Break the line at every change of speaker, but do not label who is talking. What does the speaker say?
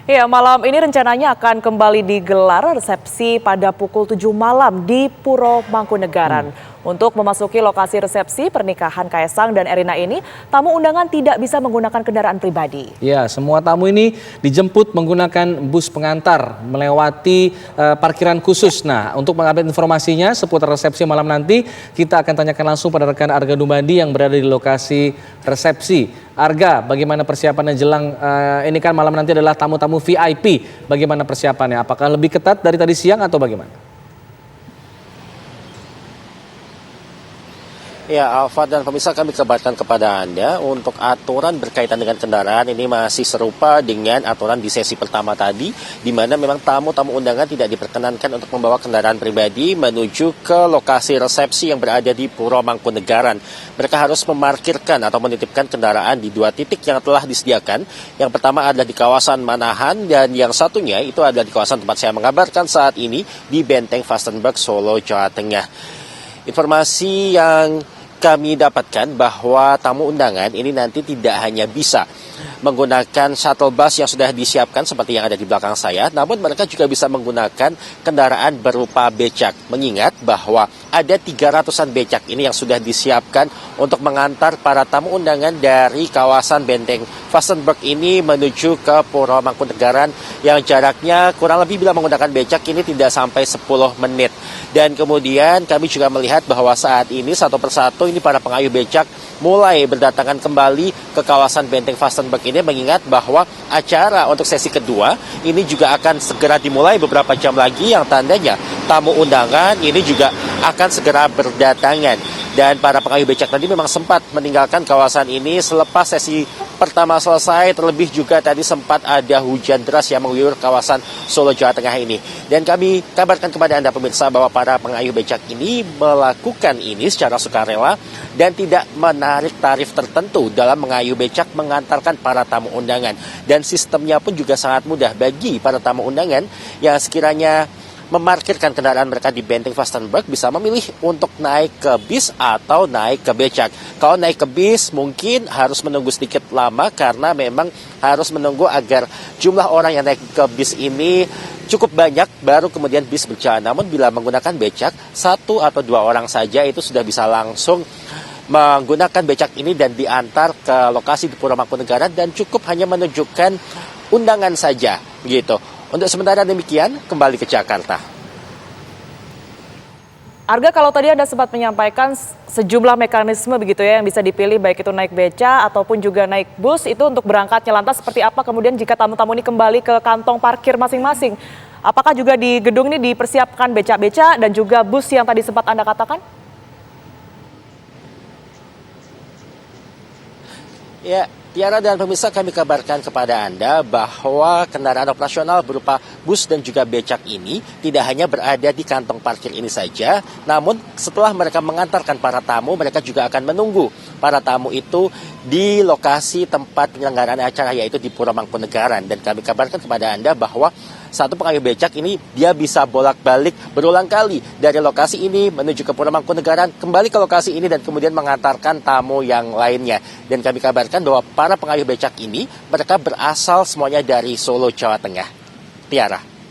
Ya, malam ini rencananya akan kembali digelar resepsi pada pukul 7 malam di Puro Mangkunegaran. Untuk memasuki lokasi resepsi pernikahan Kaisang dan Erina ini, tamu undangan tidak bisa menggunakan kendaraan pribadi.
Ya, semua tamu ini dijemput menggunakan bus pengantar melewati parkiran khusus. Nah, untuk mengupdate informasinya seputar resepsi malam nanti, kita akan tanyakan langsung pada rekan Arga Dumadi yang berada di lokasi resepsi. Arga, bagaimana persiapannya jelang ini kan malam nanti adalah tamu-tamu VIP. Bagaimana persiapannya? Apakah lebih ketat dari tadi siang atau bagaimana?
Ya, Alfa dan pemirsa, kami kabarkan kepada Anda untuk aturan berkaitan dengan kendaraan ini masih serupa dengan aturan di sesi pertama tadi, di mana memang tamu-tamu undangan tidak diperkenankan untuk membawa kendaraan pribadi menuju ke lokasi resepsi yang berada di Puro Mangkunegaran. Mereka harus memarkirkan atau menitipkan kendaraan di dua titik yang telah disediakan. Yang pertama adalah di kawasan Manahan dan yang satunya itu adalah di kawasan tempat saya mengabarkan saat ini di Benteng Vastenburg, Solo, Jawa Tengah. Informasi yang kami dapatkan bahwa tamu undangan ini nanti tidak hanya bisa menggunakan shuttle bus yang sudah disiapkan seperti yang ada di belakang saya, namun mereka juga bisa menggunakan kendaraan berupa becak. Mengingat bahwa ada 300-an becak ini yang sudah disiapkan untuk mengantar para tamu undangan dari kawasan Benteng Vastenburg ini menuju ke Puro Mangkunegaran yang jaraknya kurang lebih bila menggunakan becak ini tidak sampai 10 menit. Dan kemudian kami juga melihat bahwa saat ini satu persatu ini para pengayuh becak mulai berdatangan kembali ke kawasan Benteng Vastenburg ini, mengingat bahwa acara untuk sesi kedua ini juga akan segera dimulai beberapa jam lagi, yang tandanya tamu undangan ini juga akan segera berdatangan. Dan para pengayuh becak tadi memang sempat meninggalkan kawasan ini selepas sesi pertama selesai, terlebih juga tadi sempat ada hujan deras yang mengguyur kawasan Solo, Jawa Tengah ini. Dan kami kabarkan kepada Anda pemirsa bahwa para pengayuh becak ini melakukan ini secara sukarela dan tidak menarik tarif tertentu dalam mengayuh becak mengantarkan para tamu undangan. Dan sistemnya pun juga sangat mudah bagi para tamu undangan yang sekiranya memarkirkan kendaraan mereka di Benteng Vastenburg bisa memilih untuk naik ke bis atau naik ke becak. Kalau naik ke bis mungkin harus menunggu sedikit lama karena memang harus menunggu agar jumlah orang yang naik ke bis ini cukup banyak baru kemudian bis berjalan. Namun bila menggunakan becak, satu atau dua orang saja itu sudah bisa langsung menggunakan becak ini dan diantar ke lokasi di Puro Mangkunegaran dan cukup hanya menunjukkan undangan saja gitu. Untuk sementara demikian, kembali ke Jakarta.
Arga, kalau tadi Anda sempat menyampaikan sejumlah mekanisme begitu ya yang bisa dipilih, baik itu naik beca ataupun juga naik bus, itu untuk berangkatnya. Lantas seperti apa kemudian jika tamu-tamu ini kembali ke kantong parkir masing-masing? Apakah juga di gedung ini dipersiapkan beca-beca dan juga bus yang tadi sempat Anda katakan?
Ya, Tiara dan pemirsa, kami kabarkan kepada Anda bahwa kendaraan operasional berupa bus dan juga becak ini tidak hanya berada di kantong parkir ini saja, namun setelah mereka mengantarkan para tamu, mereka juga akan menunggu para tamu itu di lokasi tempat penyelenggaraan acara, yaitu di Puro Mangkunegaran. Dan kami kabarkan kepada Anda bahwa satu pengayuh becak ini dia bisa bolak-balik berulang kali dari lokasi ini menuju ke Puro Mangkunegaran, kembali ke lokasi ini dan kemudian mengantarkan tamu yang lainnya. Dan kami kabarkan bahwa para pengayuh becak ini mereka berasal semuanya dari Solo, Jawa Tengah. Tiara.